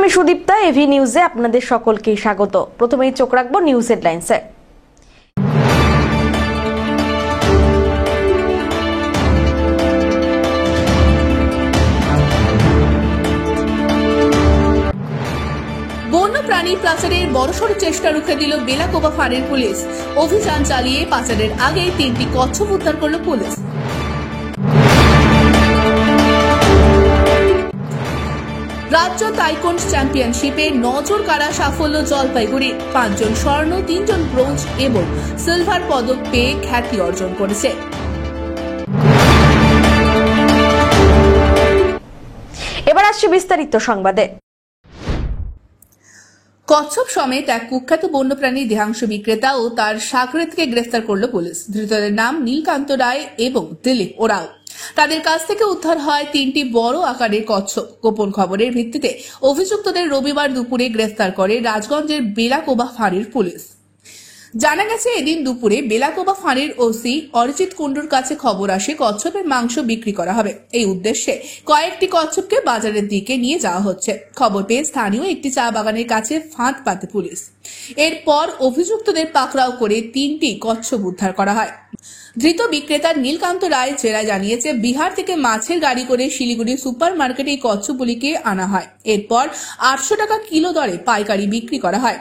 আমি সুদীপ্তা, এভি নিউজে আপনাদের সকলকে স্বাগত। প্রথমেই চোখ রাখবো নিউজ হেডলাইন্সে। বন্যপ্রাণী পাচারের বড়সড় চেষ্টা রুখে দিল বেলাকোবা ফাঁড়ির পুলিশ। অভিযান চালিয়ে পাচারের আগেই 3টি কচ্ছপ উদ্ধার করল পুলিশ। রাজ্য তাইকোন্ডো চ্যাম্পিয়নশিপে নজর কাড়া সাফল্য জলপাইগুড়ি। 5 জন স্বর্ণ, 3 জন ব্রোঞ্জ এবং সিলভার পদক পেয়ে খ্যাতি অর্জন করেছে। এবার আসছে বিস্তারিত সংবাদে। কচ্ছপ সমেত এক কুখ্যাত বন্যপ্রাণী দেহাংশ বিক্রেতা ও তার সাগরেদকে গ্রেফতার করল পুলিশ। ধৃতদের নাম নীলকান্ত রায় এবং দিলীপ ওরাও। তাদের কাছ থেকে উদ্ধার হয় 3টি বড় আকারের কচ্ছপ। গোপন খবরের ভিত্তিতে অভিযুক্তদের রবিবার দুপুরে গ্রেফতার করে রাজগঞ্জের বেলাকোবা ফাঁড়ির পুলিশ। জানা গেছে, এদিন দুপুরে বেলাকোবা ফাঁড়ির ওসি অরিজিৎ কুণ্ডুর কাছে খবর আসে কচ্ছপের মাংস বিক্রি করা হবে। এই উদ্দেশ্যে কয়েকটি কচ্ছপকে বাজারের দিকে নিয়ে যাওয়া হচ্ছে। খবর পেয়ে স্থানীয় একটি চা বাগানের কাছে ফাঁদ পাতে পুলিশ। এরপর অভিযুক্তদের পাকড়াও করে 3টি কচ্ছপ উদ্ধার করা হয়। ধৃত বিক্রেতা নীলকান্ত রায় জেরা জানিয়েছে, বিহার থেকে মাছের গাড়ি করে শিলিগুড়ি সুপার মার্কেটে এই কচ্ছপগুলিকে আনা হয়। এরপর 800 টাকা কিলো দরে পাইকারি বিক্রি করা হয়।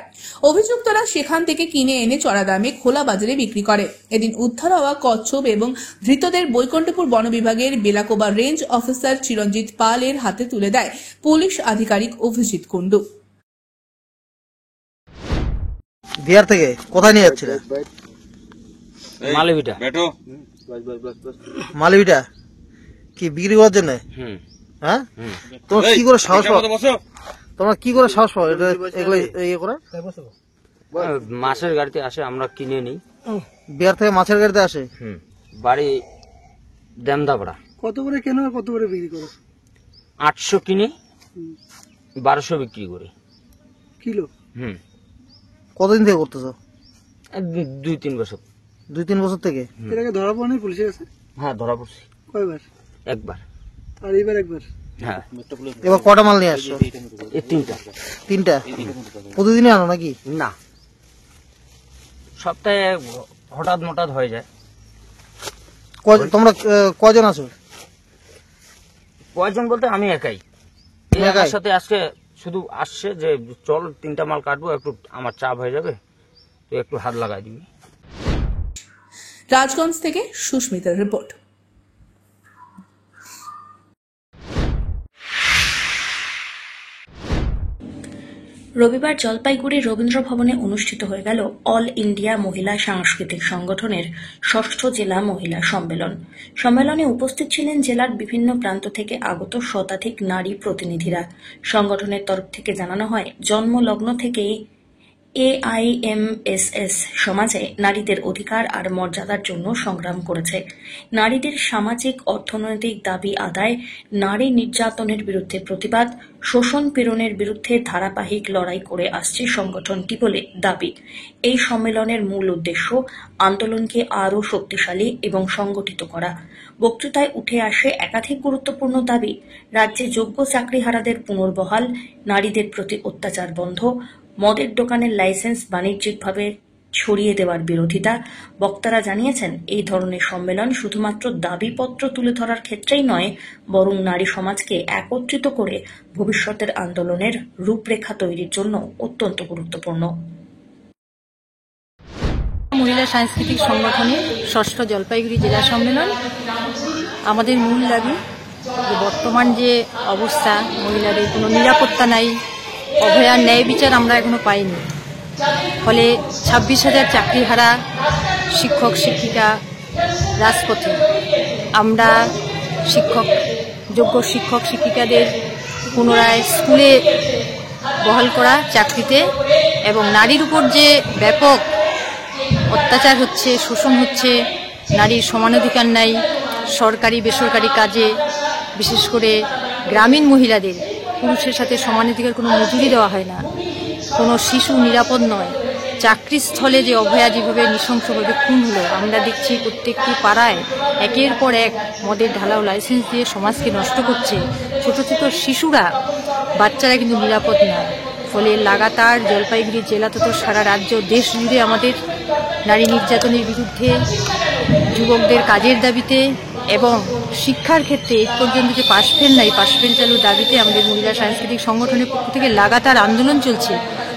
অভিযুক্তরা সেখান থেকে কিনে এনে চড়া দামে খোলা বাজারে বিক্রি করে। এদিন উদ্ধার হওয়া কচ্ছপ এবং ধৃতদের বৈকুণ্ঠপুর বন বিভাগের বেলাকোবা রেঞ্জ অফিসার চিরঞ্জিত পাল এর হাতে তুলে দেয় পুলিশ আধিকারিক অভিজিৎ কুণ্ডু। বিহার থেকে কোথায় নিয়ে যাচ্ছিল? মালবিটা। মালবিটা কি বিক্রি করার জন্য? হ্যাঁ, তোমার কি করে সাহস পাও? তোমরা কি করে সাহস পাও এগুলো ইয়ে করে? মাছের গাড়িতে আসে, আমরা কিনে নিই। বিহার থেকে মাছের গাড়িতে আসে? বাড়ি দেমদাপাড়া। কত করে কেন আর কত করে বিক্রি করো? 800 কিনে 1200 বিক্রি করি কিলো। কতদিন থেকে করতেছো? 2-3 বছর। 2-3 বছর থেকে? এর আগে ধরা পড়েনি পুলিশের কাছে? হ্যাঁ, ধরা পড়ছি। কয়বার? একবার। আর এবার একবার? হ্যাঁ। এবার কটা মাল নিয়ে আসছো? এই 3টা। 3টা? প্রতিদিনই আনো নাকি? না, সপ্তাহে হঠাৎ মঠাৎ হয়ে যায়। তোমরা কজন আছো? কয়জন বলতে আমি একাই। আমার সাথে আজকে শুধু আসছে যে চল 3টা মাল কাটবো, একটু আমার চাপ হয়ে যাবে, তো একটু হাত লাগাই দিবি। রাজগঞ্জ থেকে সুস্মিতার রিপোর্ট। রবিবার জলপাইগুড়ির রবীন্দ্র ভবনে অনুষ্ঠিত হয়ে গেল অল ইন্ডিয়া মহিলা সাংস্কৃতিক সংগঠনের 6ষ্ঠ জেলা মহিলা সম্মেলন। সম্মেলনে উপস্থিত ছিলেন জেলার বিভিন্ন প্রান্ত থেকে আগত শতাধিক নারী প্রতিনিধিরা। সংগঠনের তরফ থেকে জানানো হয়, জন্মলগ্ন থেকেই AIMSS সমাজে নারীদের অধিকার আর মর্যাদার জন্য সংগ্রাম করেছে। নারীদের সামাজিক অর্থনৈতিক দাবি আদায়, নারী নির্যাতনের বিরুদ্ধে প্রতিবাদ, শোষণ পীড়নের বিরুদ্ধে ধারাবাহিক লড়াই করে আসছে সংগঠনটি বলে দাবি। এই সম্মেলনের মূল উদ্দেশ্য আন্দোলনকে আরও শক্তিশালী এবং সংগঠিত করা। বক্তৃতায় উঠে আসে একাধিক গুরুত্বপূর্ণ দাবি: রাজ্যে যোগ্য চাকরিহারাদের পুনর্বহাল, নারীদের প্রতি অত্যাচার বন্ধ, মদের দোকানের লাইসেন্স বাণিজ্যিকভাবে ছড়িয়ে দেওয়ার বিরোধিতা। বক্তারা জানিয়েছেন, এই ধরনের সম্মেলন শুধুমাত্র দাবিপত্র তুলে ধরার ক্ষেত্রেই নয়, বরং নারী সমাজকে একত্রিত করে ভবিষ্যতের আন্দোলনের রূপরেখা তৈরির জন্য অত্যন্ত গুরুত্বপূর্ণ। মহিলা সাংস্কৃতিক সংগঠনের 6ষ্ঠ জলপাইগুড়ি জেলা সম্মেলন। আমাদের মূল দাবি যে বর্তমান যে অবস্থা, মহিলাদের কোনো নিরাপত্তা নাই, অভয়ার ন্যায় বিচার আমরা এখনো পাইনি। ফলে 26,000 চাকরিহারা শিক্ষক শিক্ষিকা রাজপথে। আমরা যোগ্য শিক্ষক শিক্ষিকাদের পুনরায় স্কুলে বহাল করা, চাকরিতে, এবং নারীর উপর যে ব্যাপক অত্যাচার হচ্ছে, শোষণ হচ্ছে, নারীর সমান অধিকার নাই সরকারি বেসরকারি কাজে, বিশেষ করে গ্রামীণ মহিলাদের পুরুষের সাথে সমান অধিকার, কোনো মজুরি দেওয়া হয় না, কোনো শিশু নিরাপদ নয়, চাকরিস্থলে যে অভয়া যেভাবে নৃশংসভাবে খুন হলো, আমরা দেখছি প্রত্যেকটি পাড়ায় একের পর এক মদের ঢালাও লাইসেন্স দিয়ে সমাজকে নষ্ট করছে। ছোট ছোট শিশুরা, বাচ্চারা কিন্তু নিরাপদ নয়। ফলে লাগাতার জলপাইগুড়ি জেলা তথা সারা রাজ্য দেশ জুড়ে আমাদের নারী নির্যাতনের বিরুদ্ধে, যুবকদের কাজের দাবিতে এবং শিক্ষার ক্ষেত্রে এই পর্যন্ত যে পাশফেল নাই, পাশফেল চালুর দাবিতে আমাদের মহিলা সাংস্কৃতিক সংগঠনের পক্ষ থেকে লাগাতার আন্দোলন চলছে।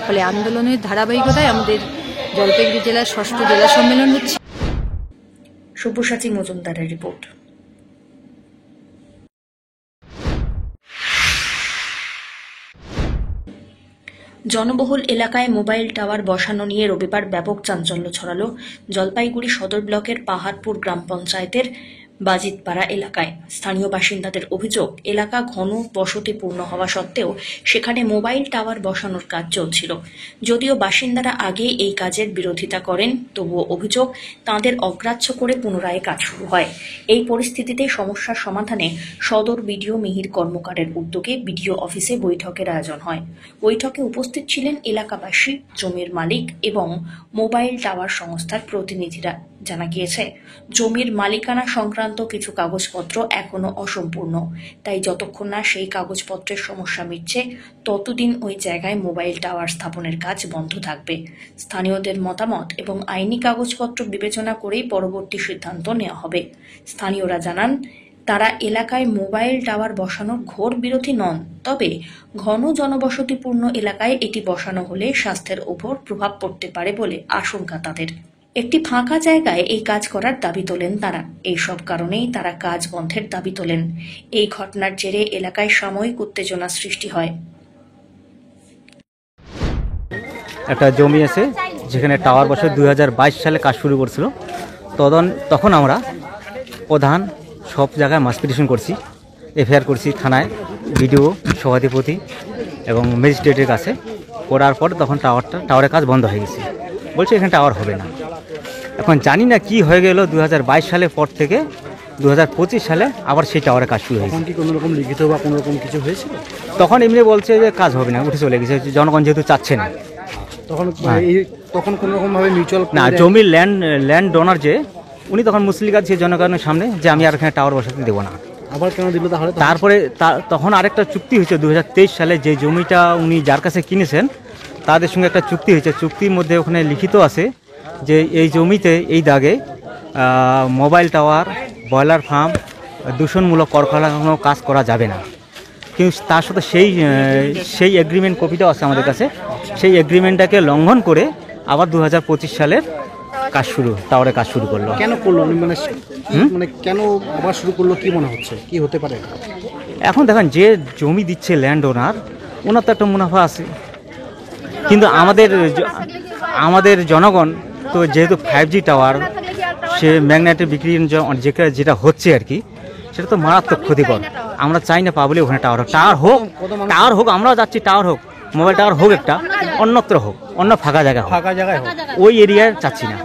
ফলে আন্দোলনের ধারাবাহিকতায় আমাদের জলপাইগুড়ি জেলার ৬ষ্ঠ জেলা সম্মেলন হচ্ছে। সব্যসাচী মজুমদারের রিপোর্ট। জনবহুল এলাকায় মোবাইল টাওয়ার বসানো নিয়ে রবিবার ব্যাপক চাঞ্চল্য ছড়ালো জলপাইগুড়ি সদর ব্লকের পাহাড়পুর গ্রাম পঞ্চায়েতের বাজিতপাড়া এলাকায়। স্থানীয় বাসিন্দাদের অভিযোগ, এলাকা ঘন বসতিপূর্ণ হওয়া সত্ত্বেও সেখানে মোবাইল টাওয়ার বসানোর কাজ চলছিল। যদিও বাসিন্দারা আগে এই কাজের বিরোধিতা করেন, তবুও অভিযোগ তাঁদের অগ্রাহ্য করে পুনরায় কাজ শুরু হয়। এই পরিস্থিতিতে সমস্যার সমাধানে সদর বিডিও মিহির কর্মকারের উদ্যোগে বিডিও অফিসে বৈঠকের আয়োজন হয়। বৈঠকে উপস্থিত ছিলেন এলাকাবাসী, জমির মালিক এবং মোবাইল টাওয়ার সংস্থার প্রতিনিধিরা। জানা গিয়েছে, জমির মালিকানা সংক্রান্ত কিছু কাগজপত্র এখনো অসম্পূর্ণ, তাই যতক্ষণ না সেই কাগজপত্রের সমস্যা মিটছে ততদিন ওই জায়গায় মোবাইল টাওয়ার স্থাপনের কাজ বন্ধ থাকবে। স্থানীয়দের মতামত এবং আইনি কাগজপত্র বিবেচনা করেই পরবর্তী সিদ্ধান্ত নেওয়া হবে। স্থানীয়রা জানান, তারা এলাকায় মোবাইল টাওয়ার বসানোর ঘোর বিরোধী নন, তবে ঘন জনবসতিপূর্ণ এলাকায় এটি বসানো হলে স্বাস্থ্যের উপর প্রভাব পড়তে পারে বলে আশঙ্কা তাদের। একটি ফাঁকা জায়গায় এই কাজ করার দাবি তোলেন তারা। এই সব কারণেই তারা কাজ বন্ধের দাবি তোলেন। এই ঘটনার জেরে এলাকায় সাময়িক উত্তেজনা সৃষ্টি হয়। একটা জমি আছে যেখানে টাওয়ার বসে 2022 সালে কাজ শুরু করছিল। তখন আমরা প্রধান সব জায়গায় মাস পিটিশন করছি, এফআইআর করছি থানায়, বিডিও, সভাধিপতি এবং ম্যাজিস্ট্রেটের কাছে। করার পর তখন টাওয়ারের কাজ বন্ধ হয়ে গেছে, বলছে এখানে টাওয়ার হবে না। এখন জানি না কি হয়ে গেল, 2022 সালের পর থেকে 2025 সালে আবার সেই টাওয়ারের কাজ শুরু হয়েছে। কি কোনো রকম লিখিত বা কোনো রকম কিছু হয়েছিল? তখন এমনি বলছে যে কাজ হবে না, উঠে চলে গেছে, জনগণ যেহেতু চাচ্ছে না। তখন কোনো রকম ভাবে মিউচুয়াল না, জমির ল্যান্ড ডোনার যে উনি তখন মুসলিম আছে জনগণের সামনে যে আমি আর এখানে টাওয়ার বসাতে দেবো না। আবার কেন দিল তাহলে? তারপরে তখন আরেকটা চুক্তি হয়েছে 2023 সালে, যে জমিটা উনি যার কাছে কিনেছেন তাদের সঙ্গে একটা চুক্তি হয়েছে। চুক্তির মধ্যে ওখানে লিখিত আছে যে এই জমিতে এই দাগে মোবাইল টাওয়ার, ব্রয়লার ফার্ম, দূষণমূলক কলকারখানার কাজ করা যাবে না। কিন্তু তার সাথে সেই এগ্রিমেন্ট কপিটাও আছে আমাদের কাছে। সেই এগ্রিমেন্টটাকে লঙ্ঘন করে আবার 2025 সালের টাওয়ারের কাজ শুরু করলো। কেন করলো মানে কেন আবার শুরু করলো? কি মনে হচ্ছে কি হতে পারে? এখন দেখেন, যে জমি দিচ্ছে ল্যান্ড ওনার তো একটা মুনাফা আছে, কিন্তু আমাদের জনগণ তো যেহেতু 5G টাওয়ার, সে ম্যাগনেটের বিক্রি যেটা হচ্ছে আর কি, সেটা তো মারাত্মক ক্ষতিকর। আমরা চাই না পাবলে ওখানে টাওয়ার হোক, আমরাও যাচ্ছি টাওয়ার হোক, মোবাইল টাওয়ার হোক, একটা অন্যত্র হোক, অন্য ফাঁকা জায়গায় হোক, ওই এরিয়ায় চাচ্ছি না।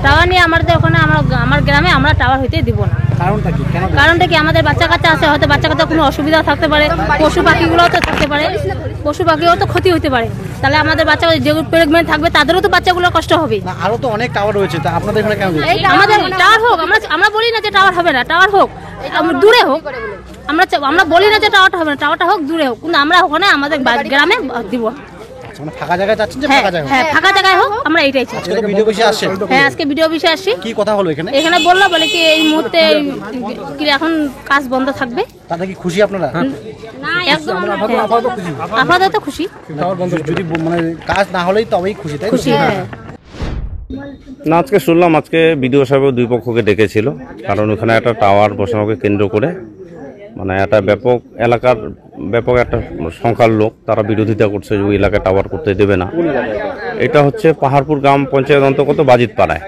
টাওয়ার নিয়ে আমাদের ওখানে আমার গ্রামে আমরা টাওয়ার হইতে দিব না। কারণটা কি আমাদের বাচ্চা কাচ্চা আছে, হয়তো বাচ্চা কাচ্চা কোনো অসুবিধা থাকতে পারে, পশু পাখিগুলোও তো থাকতে পারে, পশু পাখিও তো ক্ষতি হতে পারে। তাহলে আমাদের বাচ্চা যে প্রেগনেন্ট থাকবে তাদেরও তো বাচ্চাগুলো কষ্ট হবে। আরো তো অনেক টাওয়ার রয়েছে, তা আপনাদের এখানে কেন? আমাদের টাওয়ার হোক, আমরা বলি না যে টাওয়ার হবে না, টাওয়ার হোক, দূরে হোক। আমরা বলি না যে টাওয়ারটা হবে না, টাওয়ারটা হোক দূরে হোক, কিন্তু আমরা ওখানে আমাদের গ্রামে দিব। ফাঁকা জায়গায় যাচ্ছেন? হ্যাঁ, ফাঁকা জায়গায় হোক, আমরা এইটাই চাই। হ্যাঁ, আজকে ভিডিও অফিসে আসছি। কি কথা হলো এখানে? বলে কি এই মুহূর্তে কি এখন কাজ বন্ধ থাকবে। তাতে কি খুশি আপনারা? একদম আপাতত খুশি। যদি মানে কাজ না হলেই তবেই খুশি, তাই? খুশি, হ্যাঁ। না, আজকে শুনলাম আজকে বিডিও সাহেব দুই পক্ষকে ডেকেছিল, কারণ ওখানে একটা টাওয়ার বসানোকে কেন্দ্র করে মানে একটা ব্যাপক একটা সংখ্যার লোক তারা বিরোধিতা করছে যে ওই এলাকায় টাওয়ার করতে দেবে না। এটা হচ্ছে পাহাড়পুর গ্রাম পঞ্চায়েত অন্তর্গত বাজিতপাড়ায়।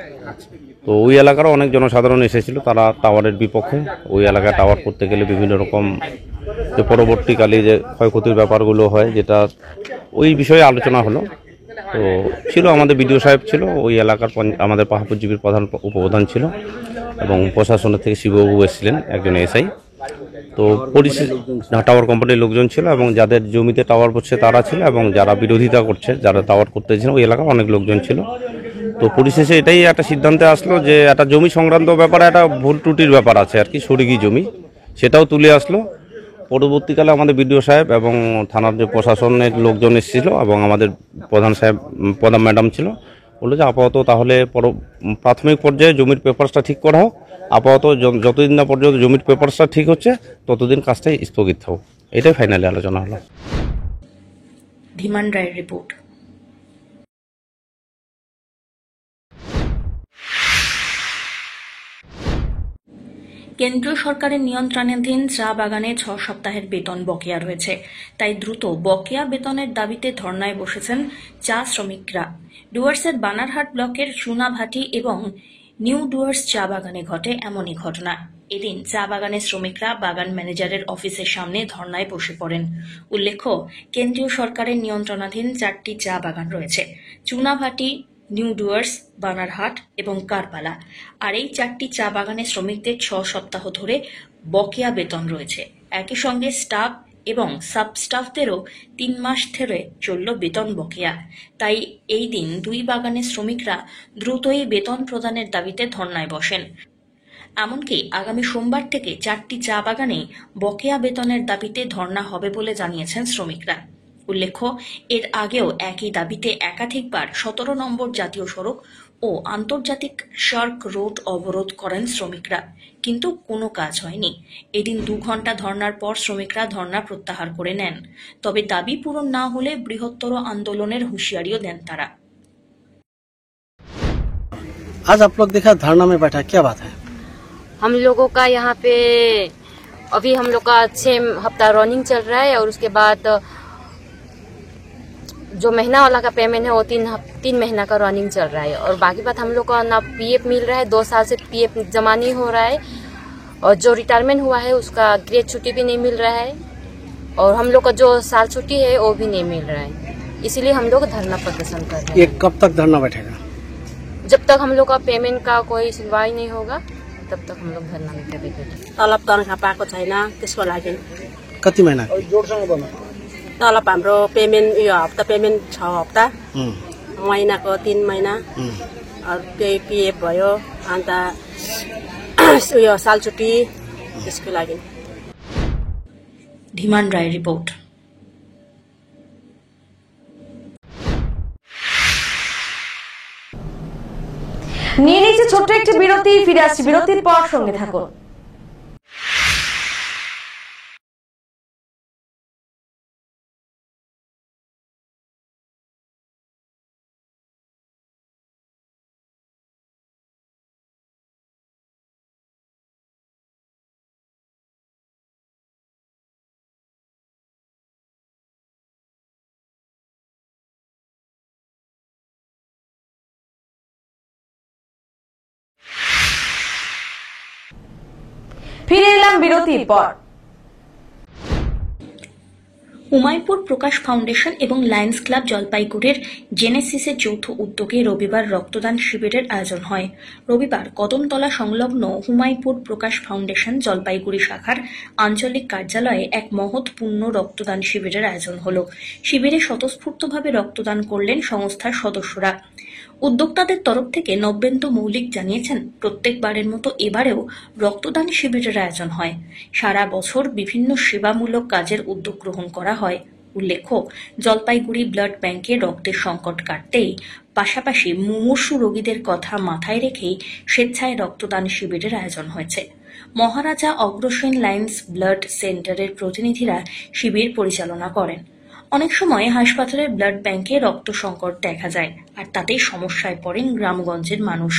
তো ওই এলাকারও অনেক জনসাধারণ এসেছিল, তারা টাওয়ারের বিপক্ষে। ওই এলাকায় টাওয়ার করতে গেলে বিভিন্ন রকম যে পরবর্তীকালে যে ক্ষয়ক্ষতির ব্যাপারগুলো হয়, যেটা ওই বিষয়ে আলোচনা হলো। তো ছিল আমাদের বিডিও সাহেব ছিল, ওই এলাকার আমাদের পাহাড়পুর জিপির প্রধান উপপ্রধান ছিল, এবং প্রশাসনের থেকে শিববাবু এসেছিলেন, একজন এসআই। তো পরিস্থিতি টাওয়ার কোম্পানির লোকজন ছিল এবং যাদের জমিতে টাওয়ার করছে তারা ছিল এবং যারা বিরোধিতা করছে যারা টাওয়ার করতে ছিল ওই এলাকার অনেক লোকজন ছিল। তো পরিশেষে এটাই একটা সিদ্ধান্তে আসলো যে একটা জমি সংক্রান্ত ব্যাপারে একটা ভুল ত্রুটির ব্যাপার আছে আর কি, শরিকি জমি, সেটাও তুলে আসলো। পরবর্তীকালে আমাদের বিডিও সাহেব এবং থানার যে প্রশাসনের লোকজন এসেছিল এবং আমাদের প্রধান ম্যাডাম ছিল, বললো যে আপাতত তাহলে প্রাথমিক পর্যায়ে জমির পেপারসটা ঠিক করা হোক, আপাতত যতদিন না পর্যন্ত জমির পেপারসটা ঠিক হচ্ছে ততদিন কাজটাই স্থগিত হোক, এটাই ফাইনালি আলোচনা হলো। ধীমান রায়ের রিপোর্ট। কেন্দ্রীয় সরকারের নিয়ন্ত্রণাধীন চা বাগানে 6 সপ্তাহের বেতন বকেয়া রয়েছে, তাই দ্রুত বকেয়া বেতনের দাবিতে ধর্নায় বসেছেন চা শ্রমিকরা। ডুয়ার্সের বানারহাট ব্লকের চুনাভাটি এবং নিউ ডুয়ার্স চা বাগানে ঘটে এমনই ঘটনা। এদিন চা বাগানের শ্রমিকরা বাগান ম্যানেজারের অফিসের সামনে ধর্নায় বসে পড়েন। উল্লেখ্য, কেন্দ্রীয় সরকারের নিয়ন্ত্রণাধীন 4টি চা বাগান রয়েছে, চুনাভাটি, নিউ ডুয়ার্স, বানারহাট এবং কারবালা। আর এই 4টি চা বাগানের শ্রমিকদের 6 সপ্তাহ ধরে বকেয়া বেতন রয়েছে। একই সঙ্গে স্টাফ এবং সাব স্টাফদেরও 3 মাস ধরে চলল বেতন বকেয়া। তাই এই দিন 2 বাগানের শ্রমিকরা দ্রুতই বেতন প্রদানের দাবিতে ধর্নায় বসেন। এমনকি আগামী সোমবার থেকে 4টি চা বাগানে বকেয়া বেতনের দাবিতে ধর্না হবে বলে জানিয়েছেন শ্রমিকরা। উল্লেখ্য, এর আগেও একই দাবিতে একাধিকবার 17 নম্বর জাতীয় সড়ক ও আন্তর্জাতিক সার্ক রোড অবরোধ করেন শ্রমিকরা, কিন্তু কোনো কাজ হয়নি। এদিন 2 ঘন্টা ধর্নার পর শ্রমিকরা ধর্না প্রত্যাহার করে নেন। তবে দাবি পূরণ না হলে বৃহত্তর আন্দোলনের হুঁশিয়ারিও দেন তারা। आज आप लोग देखा धरना में बैठा, क्या बात है? हम लोगों का यहाँ पे अभी हम लोग का 6 हफ्ता रनिंग चल रहा है और उसके बाद जो महीना वाला का पेमेंट है वो 3 महीना का रनिंग चल रहा है। और बाकी बात हम लोग का ना पीएफ मिल रहा है, 2 साल से पीएफ जमा नहीं हो रहा है, और जो रिटायरमेंट हुआ है उसका ग्रेड छुट्टी भी नहीं मिल रहा है, और हम लोग का जो साल छुट्टी है वो भी नहीं मिल रहा है। इसीलिए हम लोग धरना प्रदर्शन कर रहे हैं। ये कब तक धरना बैठेगा? जब तक हम लोग का पेमेंट का कोई सुनवाई नहीं होगा तब तक हम लोग धरना में बैठेंगे। तलब तनखा पाएको छैन, त्यसको लागि कति महीना? तलब हाम्रो पेमेन्ट यो हप्ता पेमेन्ट 6 हप्ता, महिनाको 3 महिना, त्यही पिएफ भयो, अन्त यो साल छुट्टी, त्यसको लागि। ধীমান রায়ের রিপোর্ট। নিয়ে নিচ্ছে ছোট্ট একটি বিরতি, ফিরে আসছি বিরতির পর, সঙ্গে থাকুন। ফিরে এলাম বিরতির পর। হুমায়ুনপুর প্রকাশ ফাউন্ডেশন এবং লায়ন্স ক্লাব জলপাইগুড়ির জেনেসিসের যৌথ উদ্যোগে রবিবার রক্তদান শিবিরের আয়োজন হয়। রবিবার কদমতলা সংলগ্ন হুমায়ুনপুর প্রকাশ ফাউন্ডেশন জলপাইগুড়ি শাখার আঞ্চলিক কার্যালয়ে এক মহৎ পুণ্য রক্তদান শিবিরের আয়োজন হল। শিবিরে স্বতঃস্ফূর্তভাবে রক্তদান করলেন সংস্থার সদস্যরা। উদ্যোক্তাদের তরফ থেকে নব্যেন্দু মৌলিক জানিয়েছেন, প্রত্যেকবারের মতো এবারেও রক্তদান শিবিরের আয়োজন হয়। সারা বছর বিভিন্ন সেবামূলক কাজের উদ্যোগ গ্রহণ করা হয়। উল্লেখ্য, জলপাইগুড়ি ব্লাড ব্যাংকে রক্তের সংকট কাটতেই পাশাপাশি মুমূর্ষু রোগীদের কথা মাথায় রেখেই স্বেচ্ছায় রক্তদান শিবিরের আয়োজন হয়েছে। মহারাজা অগ্রসেন লায়ন্স ব্লাড সেন্টারের প্রতিনিধিরা শিবির পরিচালনা করেন। অনেক সময় হাসপাতালের ব্লাড ব্যাংকে রক্ত সংকট দেখা যায়, আর তাতেই সমস্যায় পড়েন গ্রামগঞ্জের মানুষ।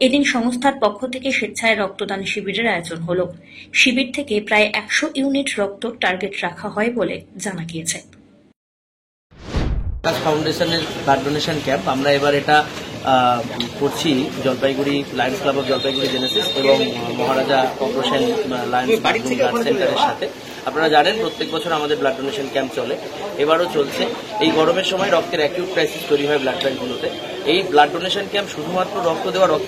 এদিন সংস্থার পক্ষ থেকে স্বেচ্ছায় রক্তদান শিবিরের আয়োজন হল। শিবির থেকে প্রায় 100 ইউনিট রক্ত টার্গেট রাখা হয় বলে জানা গিয়েছে। ফাউন্ডেশনের ব্লাড ডোনেশন ক্যাম্প আমরা এবার এটা করছি Jalpaiguri Lions club of Jalpaiguri Genesis এবং মহারাজা অগ্রসেন লায়ন্স ব্লাড সেন্টারের সাথে। আপনারা জানেন প্রত্যেক বছর আমাদের ব্লাড ডোনেশন ক্যাম্প চলে, এবারও চলছে। এই গরমের সময় রক্তের অ্যাকিউট ক্রাইসিস তৈরি হয় ব্লাড ব্যাঙ্কগুলোতে। এই ব্লাড ডোনেশন ক্যাম্প শুধুমাত্র রক্ত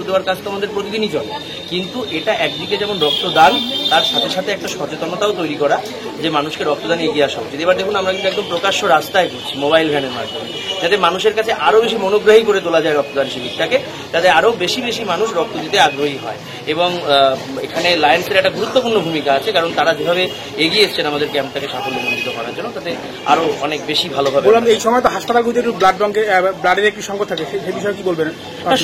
দেওয়ার কাজ তো আমাদের প্রতিদিনই চলে, কিন্তু এটা একদিকে যেমন রক্তদান, তার সাথে সাথে একটা সচেতনতাও তৈরি করা যে মানুষকে রক্তদানে এগিয়ে আসা উচিত। এবার দেখুন আমরা কিন্তু একদম প্রকাশ্য রাস্তায় করছি মোবাইল ভ্যানের মাধ্যমে, যাতে মানুষের কাছে আরো বেশি মনোগ্রাহী করে তোলা যায় রক্তদান শিবিরটাকে, যাতে আরো বেশি মানুষ রক্ত দিতে আগ্রহী হয়। এবং এখানে লায়ন্সের একটা গুরুত্বপূর্ণ ভূমিকা আছে, কারণ তারা যেভাবে এগিয়ে এসছেন আমাদের ক্যাম্পটাকে সাফল্যমণ্ডিত করার জন্য, তাতে আরো অনেক বেশি ভালোভাবে। এই সময় তো হাসপাতালগুলোতে একটু ব্লাডের একটু সংকট থাকে, সেই বিষয়ে কি বলবেন?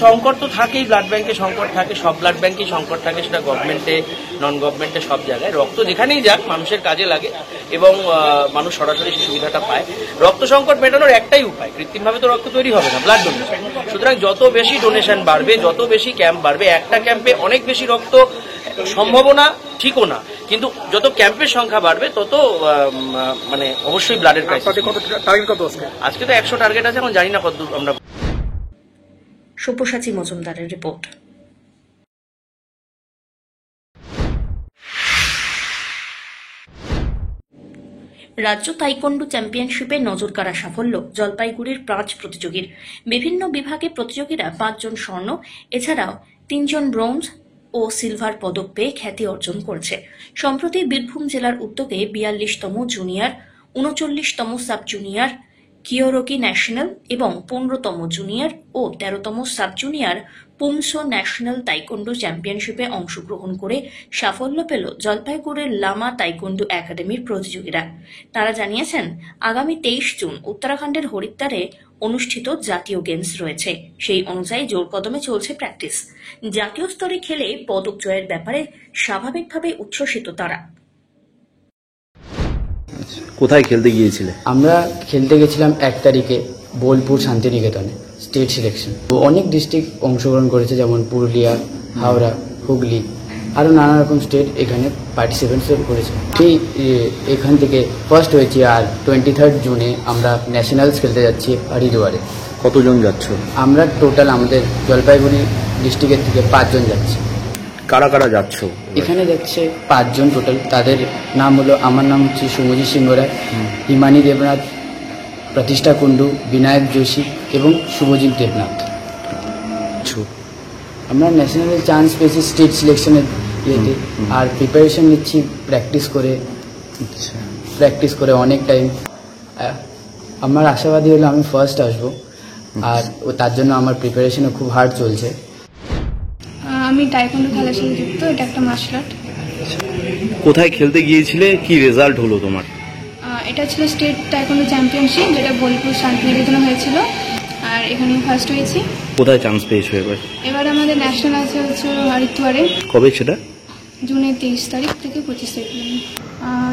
সংকট তো থাকেই, ব্লাড ব্যাংকে সংকট থাকে, সব ব্লাড ব্যাংকেই সংকট থাকে, সেটা গভর্নমেন্টে নন গভর্নমেন্টে সব জায়গায়। রক্ত যেখানেই যাক মানুষের কাজে লাগে এবং মানুষ সরাসরি সেই সুবিধাটা পায়। রক্ত সংকট মেটানোর একটাই উপায়, কৃত্রিমভাবে তো রক্ত তৈরি হবে না, ব্লাড ডোনেশন। সুতরাং যত বেশি ডোনেশন বাড়বে, যত বেশি ক্যাম্প বাড়বে, একটা ক্যাম্পে অনেক বেশি রক্ত সম্ভাবনা ঠিকও না, কিন্তু যত ক্যাম্পের সংখ্যা বাড়বে তত মানে অবশ্যই ব্লাডের প্রাইস। আজকে তো 100 টার্গেট আছে, এখন জানি না কতদূর আমরা। সব্যসাচী মজুমদারের রিপোর্ট। রাজ্য তাইকোন্ডো চ্যাম্পিয়নশিপে নজরকাড়া সাফল্য জলপাইগুড়ির 5 প্রতিযোগীর। বিভিন্ন বিভাগে প্রতিযোগীরা 5 জন স্বর্ণ, এছাড়াও 3 জন ব্রোঞ্জ ও সিলভার পদক পেয়ে খ্যাতি অর্জন করেছে। সম্প্রতি বীরভূম জেলার উদ্যোগে 42তম জুনিয়র, 39তম সাব জুনিয়র কিয়োরোকি ন্যাশনাল এবং 15তম জুনিয়র ও 13তম সাব জুনিয়র পুমসো ন্যাশনাল তাইকোন্ডো চ্যাম্পিয়নশিপে অংশগ্রহণ করে সাফল্য পেল জলপাইগুড়ির লামা তাইকোন্ডো একাডেমির প্রতিযোগীরা। তারা জানিয়েছেন, আগামী 23 জুন উত্তরাখণ্ডের হরিদ্বারে অনুষ্ঠিত জাতীয় গেমস রয়েছে, সেই অনুযায়ী জোর কদমে চলছে প্র্যাকটিস। জাতীয় স্তরে খেলে পদক জয়ের ব্যাপারে স্বাভাবিকভাবে উচ্ছ্বসিত তারা। কোথায় খেলতে গিয়েছিলে? আমরা খেলতে গেছিলাম 1 তারিখে বোলপুর শান্তিনিকেতনে স্টেট সিলেকশন। তো অনেক ডিস্ট্রিক্ট অংশগ্রহণ করেছে, যেমন পুরুলিয়া, হাওড়া, হুগলি, আরও নানা রকম স্টেট এখানে পার্টিসিপেট করেছে। সেই এখান থেকে ফার্স্ট হয়েছি, আর 23 জুনে আমরা ন্যাশনালস খেলতে যাচ্ছি হরিদ্বারে। কতজন যাচ্ছ? আমরা টোটাল আমাদের জলপাইগুড়ি ডিস্ট্রিক্টের থেকে 5 জন যাচ্ছি। কারা কারা যাচ্ছ? এখানে যাচ্ছে 5 জন টোটাল। তাদের নাম হলো, আমার নাম হচ্ছে সুমজি সিংহ রায়, হিমানি দেবনাথ, প্রতিষ্ঠা কুন্ডু, বিনায়ক যোশী এবং শুভজিৎ দেবনাথ। আমরা ন্যাশনালে চান্স পেয়েছি স্টেট সিলেকশনের ইয়েতে, আর প্রিপারেশন নিচ্ছি প্র্যাকটিস করে অনেক টাইম। আমার আশাবাদী হলো আমি ফার্স্ট আসবো, আর তার জন্য আমার প্রিপারেশনও খুব হার্ড চলছে। আমি টাইকোন্ডো খেলার সাথে যুক্ত, এটা একটা মার্শাল আর্ট। কোথায় খেলতে গিয়েছিলে, কি রেজাল্ট হলো তোমার? এটা ছিল স্টেট টাইকোন্ডো চ্যাম্পিয়নশিপ, যেটা বোলপুর শান্তিনিকেতনে হয়েছিল, আর এখানে ফার্স্ট হয়েছি। কোথায় চান্স পেয়েছো এবার? এবার আমাদের ন্যাশনাল আছে হচ্ছে হরিদ্বারে। কবে সেটা? জুনের 23 তারিখ থেকে 25 তারিখ।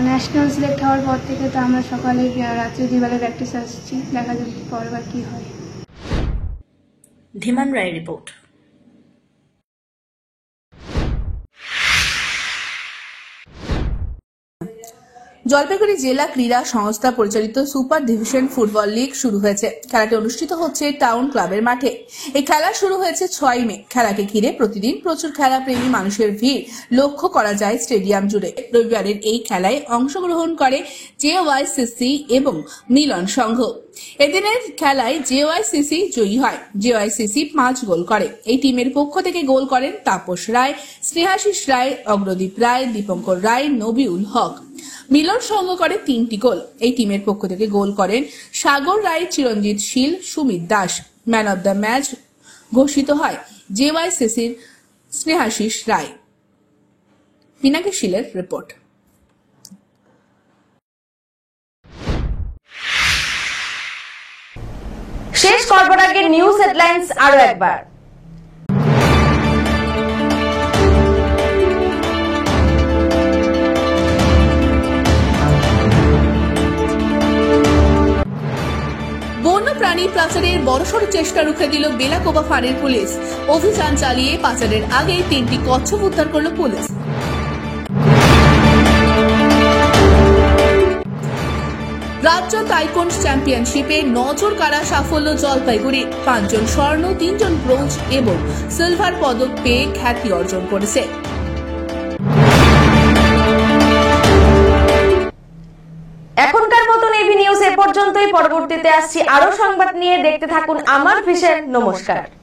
ন্যাশনাল সিলেক্ট হওয়ার পর থেকে তো আমরা সকালে রাত্রে দুবেলা প্র্যাকটিস আসছি, দেখা যাক পরবার কি হয়। ধীমান রায় রিপোর্ট। জলপাইগুড়ি জেলা ক্রীড়া সংস্থা পরিচালিত সুপার ডিভিশন ফুটবল লিগ শুরু হয়েছে। খেলাটি অনুষ্ঠিত হচ্ছে টাউন ক্লাবের মাঠে। এই খেলা শুরু হয়েছে 6 মে। খেলাকে ঘিরে প্রতিদিন প্রচুর খেলা প্রেমী মানুষের ভিড় লক্ষ্য করা যায় স্টেডিয়াম জুড়ে। রবিবারের এই খেলায় অংশগ্রহণ করে জেওয়াইসিসি এবং মিলন সংঘ। এদিনের খেলায় জেওয়াইসিসি জয়ী হয়। জেওয়াইসিসি 5 গোল করে। এই টিমের পক্ষ থেকে গোল করেন তাপস রায়, স্নেহাশিস রায়, অগ্রদীপ রায়, দীপঙ্কর রায়, নবিউল হক। মিলন সংঘ করে 3টি গোল। এই টিমের পক্ষ থেকে গোল করেন Sagar Roy, Chiranjit Shil, Sumit Das. Man of the match ঘোষিত হয় জেওয়াইসিসির স্নেহাশিস রায়। পিনাকি শীলের রিপোর্ট। শেষ করবার আগে নিউজ হেডলাইন্স আরো একবার। বন্যপ্রাণী পাচারের বড়সড় চেষ্টা রুখে দিল বেলাকোবা ফাঁড়ির পুলিশ। অভিযান চালিয়ে পাচারের আগে 3টি কচ্ছপ উদ্ধার করল পুলিশ। রাজ্য তাইকোন্ডো চ্যাম্পিয়নশিপে নজর কাড়া সাফল্য জলপাইগুড়ি। 5 জন স্বর্ণ, 3 জন ব্রোঞ্জ এবং সিলভার পদক পেয়ে খ্যাতি অর্জন করেছে। এখনকার মতন এভি নিউজ এ পর্যন্তই। পরবর্তীতে আসছি আরো সংবাদ নিয়ে। দেখতে থাকুন আমার ভিশন। নমস্কার।